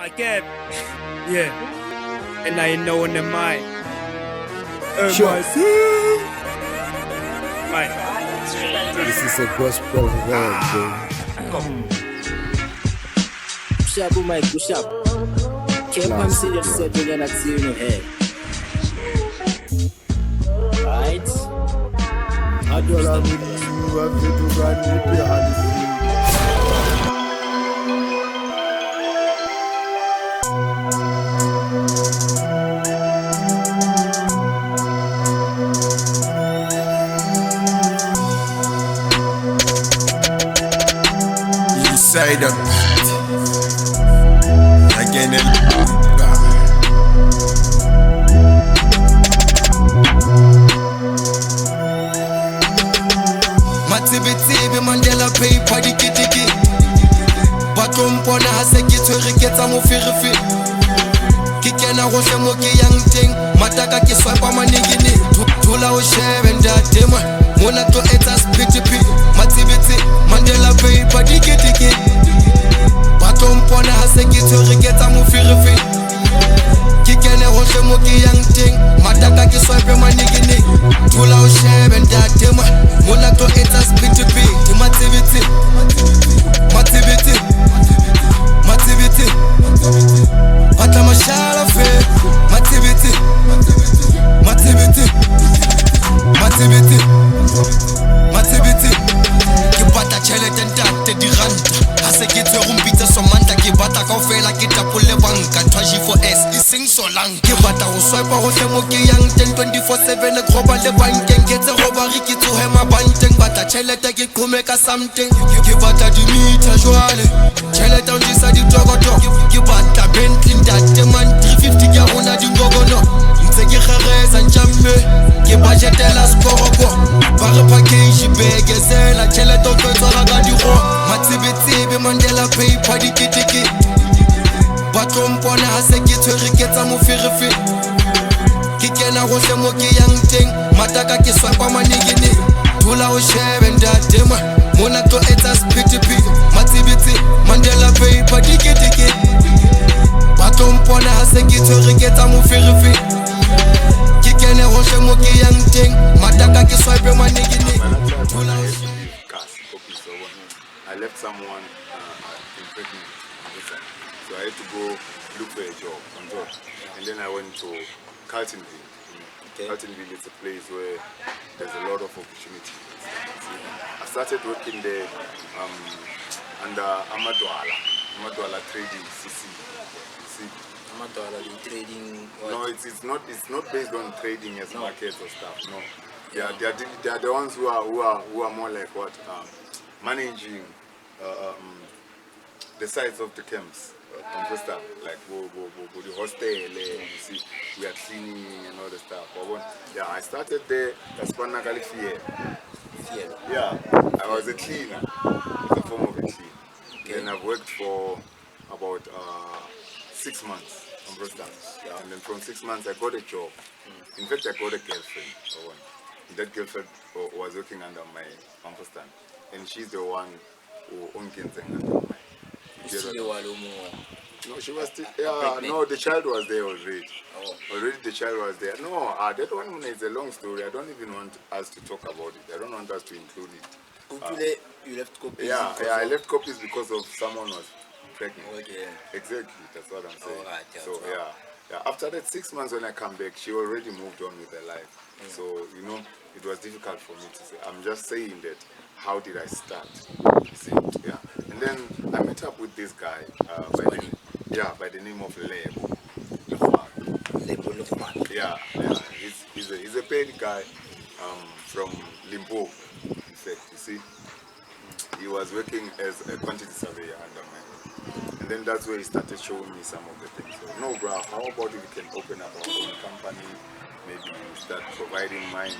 Again. Yeah. And I know in the mind. Sure. Right. This is a gospel world, baby. Push up, Mike, push up. Keep on serious, said we're not seeing your head. Alright? How do you Inside up again Matibitibi Mandela paper diki diki Batompona hase ki tshwere ke tsa mofirifi Ke kena gohle mo ke yang teng mataka ke swipe manigini Thula o shebe ntate ma mona to etsa spitipi Matibiti Mandela paper diki diki Batompona hase ki tshwere ke tsa mofirifi Ke kena gohle mo ke yang teng mataka ke swipe manigini Thula o shebe ntate ma mona to etsa spitipi Matibiti Matibiti Matibiti Batla mashala fe Matibiti Matibiti Matibiti Matibiti Ke batla tšhelete ntate diranta ha se ke tshwere mpitse somanta ke batla kaofela ke tapole banka twaji for s e seng solang ke batla go swipe gohle mo ke yang teng 24/7 groba le bankeng ke tse robari ke tsohe mabanteng batla tšhelete ke qhome ka something ke batla dimeter jwale tšhelete o ndisa ditokotoko ke batla Bentley ntate man 350 ke rona dingogono ntse ke kgereza ntjamme ke budgetela skoroko ba re package begezela tšhelete o tlo tswara ka diro matsebetsebe Mandela paper dikitiki batlompona ha se ke tshwere ke tsa mofirifi ke kena gohle mo ke yang teng mataka ke swipe manigini thula o shebe ntate ma mona to etsa spitipi matsebetse Mandela paper dikitiki batlompona ha se ke tshwere ke tsa mofirifi ke kena gohle mo ke yang teng mataka ke swipe manigini thula o I left someone impregnant, so I had to go look for a job, and then I went to Carltonville. Carltonville is a place where there's a lot of opportunity. I started working there under Amadwala Trading CC. Amadwala trading? What? No, it's not based on trading as markets or stuff. No, they are the ones who are more like what managing the sites of the camps, like the hostel, you see, we are cleaning and all the stuff. Yeah, I started there. That's fear. Yeah, I was a cleaner, the form of a cleaner. Then I've worked for about 6 months on Brooklyn. Yeah, and then from 6 months I got a job. In fact, I got a girlfriend. That girlfriend was working under my stand, and she's the one who owns the No, she was still, no, the child was there already. Already the child was there. No, that one is a long story. I don't even want us to talk about it. I don't want us to include it. You left copies? Yeah, I left copies because of someone was pregnant. Okay. Exactly, that's what I'm saying. Alright, so yeah. After that 6 months when I come back, she already moved on with her life. So, you know, it was difficult for me to say. I'm just saying that, how did I start? You see, yeah. And then I met up with this guy by the name of Lebo. Yeah. He's a paid guy from Limpopo. In fact, you see, he was working as a quantity surveyor under me. And then that's where he started showing me some of the things. So, no, bro, how about if we can open up our own company? Maybe start providing mines,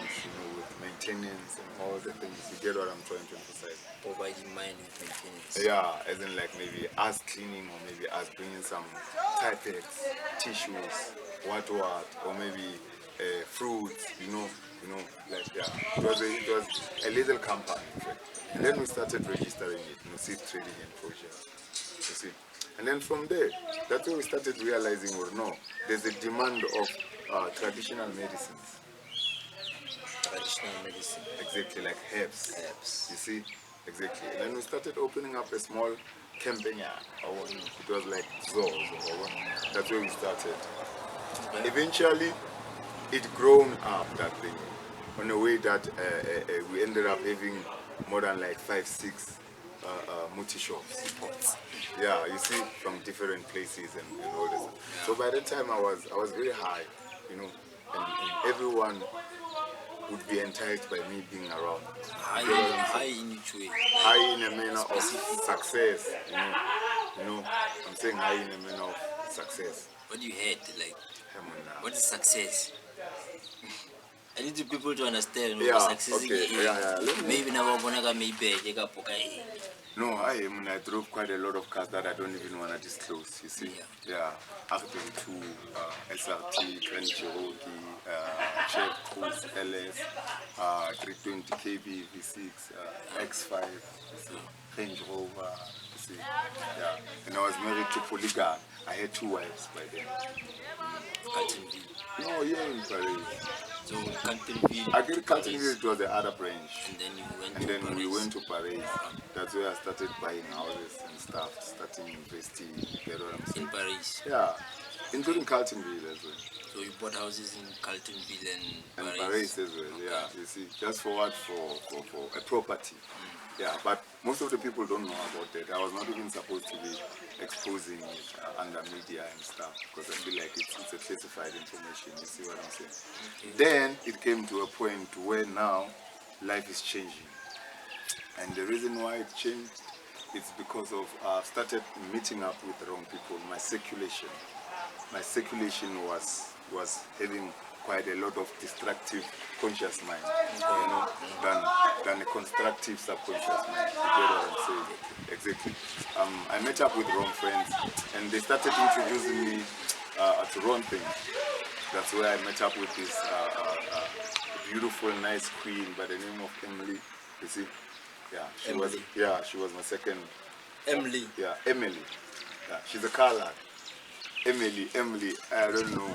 with maintenance and all the things. You get what I'm trying to emphasize? Providing mine with maintenance. Yeah, as in like maybe us cleaning, or maybe us bringing some Typex, tissues, what, or maybe fruits, like yeah. It was a little company, in fact. And then we started registering it, seed trading and projects. You see. And then from there, that's when we started realizing, or no, there's a demand of traditional medicines. Traditional medicine. Exactly, like herbs. Herbs. You see? Exactly. And then we started opening up a small campaign. It was like Zoo. That's where we started. Eventually, it grown up, that thing, in a way that we ended up having more than like 5-6 multi shops. Yeah, you see, from different places and all this. So by the time I was very high, you know, and everyone would be enticed by me being around. High in which way? High in a manner of success, you know. I'm saying high in a manner of success. What do you hate? Like, what is success? I need people to understand what success is. Maybe now maybe. No, I drove quite a lot of cars that I don't even want to disclose, you see. Yeah. R32, SRT, Grand Cherokee, Chef Cruise, LS, 320 KB V6, X5, you see, Range Rover, you see. Yeah. And I was married to Polygon. I had 2 wives by then. Carltonville. No, yeah, in Paris. So Carltonville. I did Carltonville, it was the other branch. And then you went and to then Paris. We went to Paris. That's where I started buying houses and stuff, starting investing. You get what I'm saying? In Paris? Yeah, including Carltonville as well. So you bought houses in Carltonville and Paris as well, yeah. You see, just for what? For a property. Yeah, but most of the people don't know about that. I was not even supposed to be exposing it under media and stuff, because I feel like it's a classified information. You see what I'm saying? Okay. Then it came to a point where now life is changing. And the reason why it changed, it's because of started meeting up with the wrong people. My circulation was having quite a lot of destructive conscious mind, you know, than a constructive subconscious mind. You get what I'm saying? Exactly. I met up with wrong friends, and they started introducing me to wrong things. That's where I met up with this beautiful, nice queen by the name of Emily. You see? Yeah, she was my second. Emily. Yeah, Emily. Yeah, she's a color. Emily, I don't know.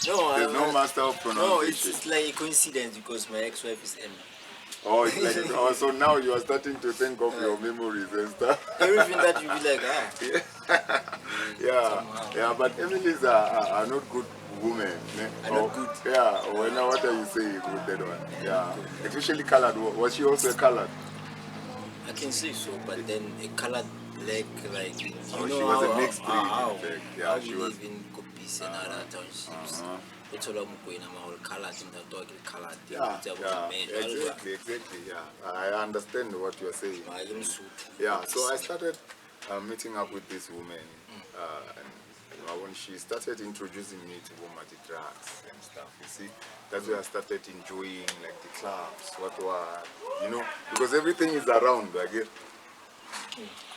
No, there's no master of pronunciation. No, it's like a coincidence because my ex-wife is Emily. Oh, it's like so now you are starting to think of your memories and stuff. Everything that you be like, yeah, but Emily's are not good women. Not good. Yeah, what are you saying with that one? Yeah, especially colored. Was she also a colored? I can say so, but then a colored black, like, you know, she was a mixed breed. Yeah, she was in copies and other townships. It's all Mokoena, all colored in the dog, colored. Exactly. Yeah, I understand what you are saying. Yeah, so I started meeting up with this woman, and when she started introducing me to Womati drugs and stuff, you see, that's where I started enjoying like the clubs, you know, because everything is around, I get.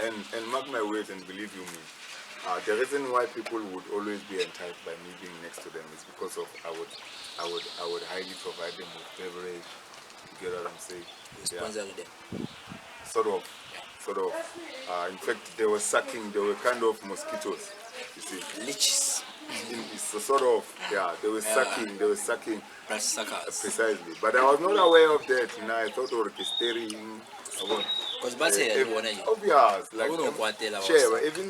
And mark my words and believe you me, the reason why people would always be enticed by me being next to them is because of I would highly provide them with beverage. You get what I'm saying? Sponsor them. Sort of. In fact, they were kind of mosquitoes. You see? Leeches. It's sort of, they were sucking. Precisely. But I was not aware of that. You know, I thought they were orchestrating. Because obvious, like even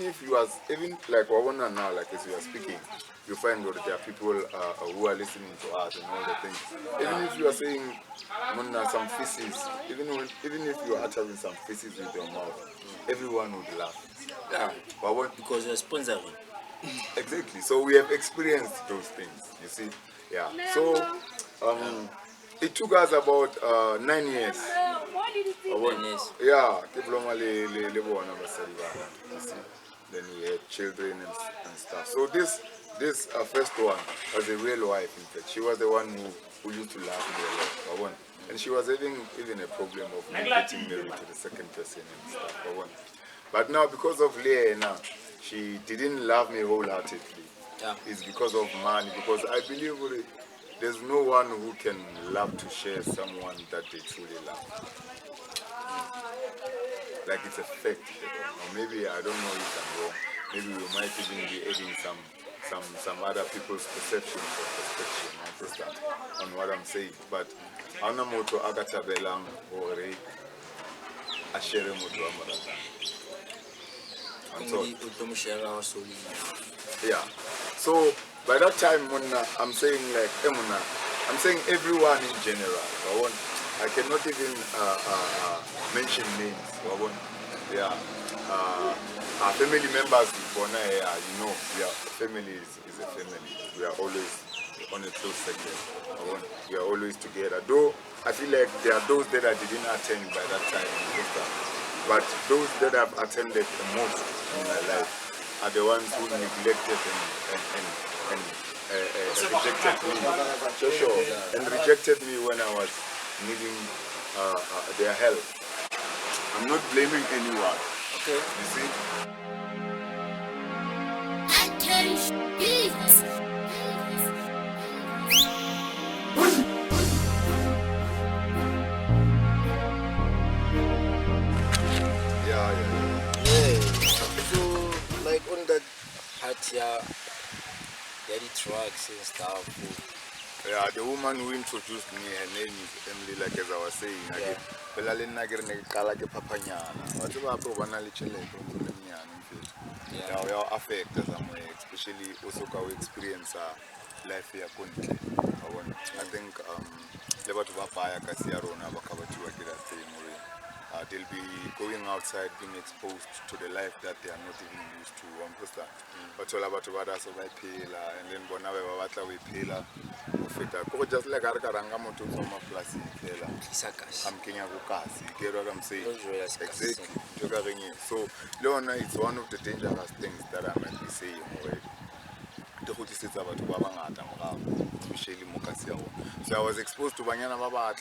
like Wawana now, like as we are speaking, you find that there are people who are listening to us and all the things. Even if you are saying some feces, even if you are uttering some feces with your mouth, everyone would laugh. Yeah, but because you're sponsoring. Exactly. So we have experienced those things. You see, yeah. So it took us about 9 years. Yeah, then we had children and stuff. So this first one was a real wife, in fact. She was the one who used to love me a lot. And she was having even a problem of me getting married to the second person and stuff. But now because of Leah, she didn't love me wholeheartedly. It's because of money, because I believe there's no one who can love to share someone that they truly love. Like it's a fact, or maybe I don't know if I'm wrong, maybe we might even be adding some other people's perception or perspective, you understand, on what I'm saying. But I'm not moto agatabelang or a share moto amarata. Yeah. So by that time, I'm saying like I'm saying everyone in general. I cannot even mention names. Yeah. Our family members, family is a family. We are always on a close segment. We are always together. Though I feel like there are those that I didn't attend by that time, but those that I've attended the most in my life are the ones who neglected and rejected me. And rejected me when I was needing their help. I'm not blaming anyone. Okay. You see? Yeah. So, like on that part here, the trucks and stuff. Yeah, the woman who introduced me, her name is Emily, like as I was saying. Yeah. Yeah, we are affected somewhere, especially also our experience life here currently. I think they'll be going outside, being exposed to the life that they are not even used to. But all about so by pila and then bonawe babatla we pila just like Arkaranga moto from a plastic. I'm Kenya Bukasi, get what I'm saying? Exactly. So, Leona, it's one of the dangerous things that I might be saying. So I was exposed to Banyana Baba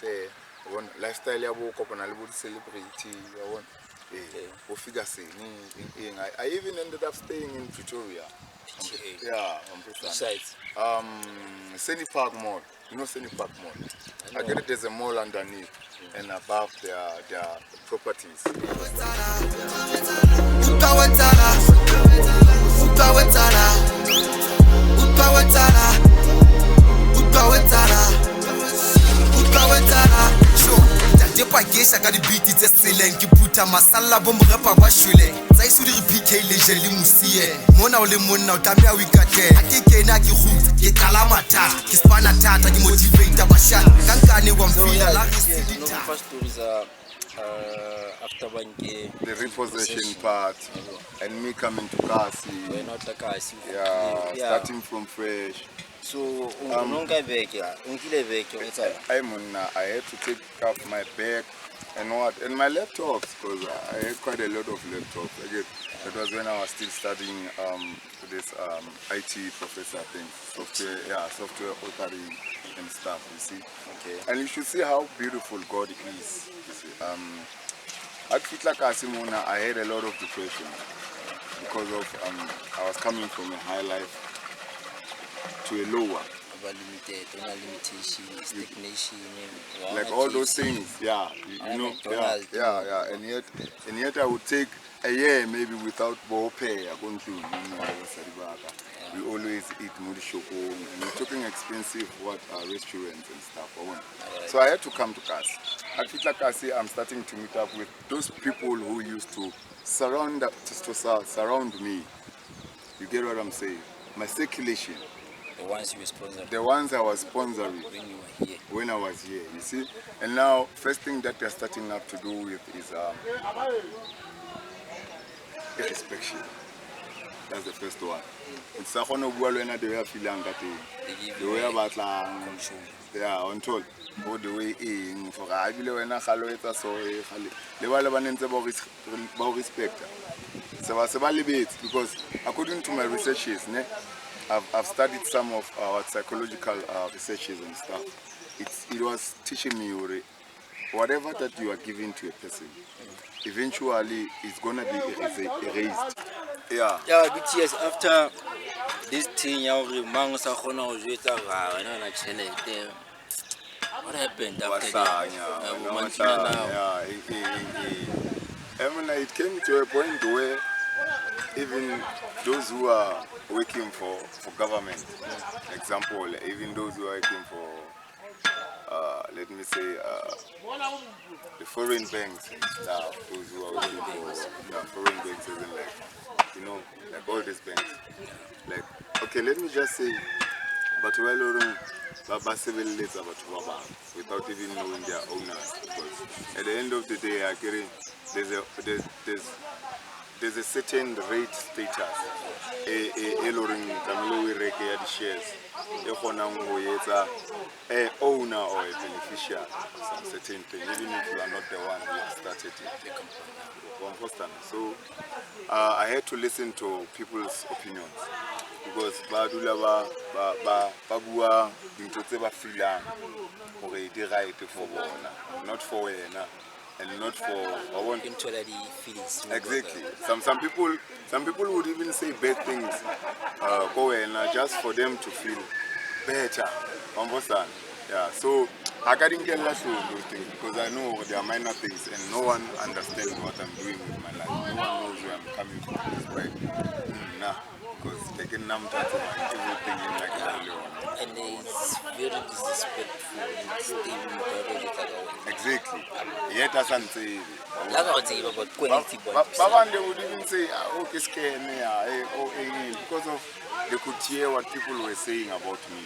lifestyle celebrity. I even ended up staying in Pretoria. Yeah, Besides, Senny Park Mall. You know Senny Park Mall? I get it, there's a mall underneath and above their properties. I got the beat, it's a selling. You put a masala bomb rapa bashule. I should repeat a legend, Musie. Mona ole mona, Tamia we got there. I think I get hooked, get calamata, Kispana tata, you motivate the bashan. Kankani one feel like first stories are after one game. The repossession part and me coming to Kasi. We're not a Kasi. Yeah, starting from fresh. So, I had to take off my bag and my laptops, because I had quite a lot of laptops. Again, that was when I was still studying this IT professor thing, software authoring and stuff. You see, okay. And you should see how beautiful God is. You see, at Fitla Kasimona, I had a lot of depression because of I was coming from a high life to a lower. Limitation, stagnation, like all those things, and yet I would take a year maybe without pay. We always eat mudishoko, and we're talking expensive restaurants and stuff. So I had to come to Kasi. At Fitla Kasi, I'm starting to meet up with those people who used to surround me. You get what I'm saying? My circulation. The ones you were sponsoring. The ones I was sponsoring when you were here. When I was here, you see. And now, first thing that they're starting up to do with is irrespection. That's the first one. It's the way I feel the way about on told. All the way in for I believe when respect. So because according to my researches, I've studied some of our psychological researches and stuff. It was teaching me whatever that you are giving to a person, eventually it's gonna be erased. Yeah. Yeah, BTS after this thing, what happened after that? It came to a point where even those who are working for government, example, even those who are working for, let me say, the foreign banks and stuff, those who are working for foreign banks, isn't like, you know, like all these banks. Like, okay, let me just say, but without even knowing their owners, because at the end of the day, there's a certain rate status. Shares. A owner or a beneficiary of some certain thing, even if you are not the one who has started it. So I had to listen to people's opinions because badula babua dintotse ba feelang hore di right for bona, not for wena. And not for feelings. Exactly. Some people would even say bad things, just for them to feel better. Understand? Yeah. So I can't get less of those things because I know they are minor things and no one understands what I'm doing with my life. No one knows where I'm coming from. It's like, nah, because they can numb to everything in like that. And it's very disrespectful. Exactly. Yet I can't say. They would even say, okay, scare me, because of they could hear what people were saying about me.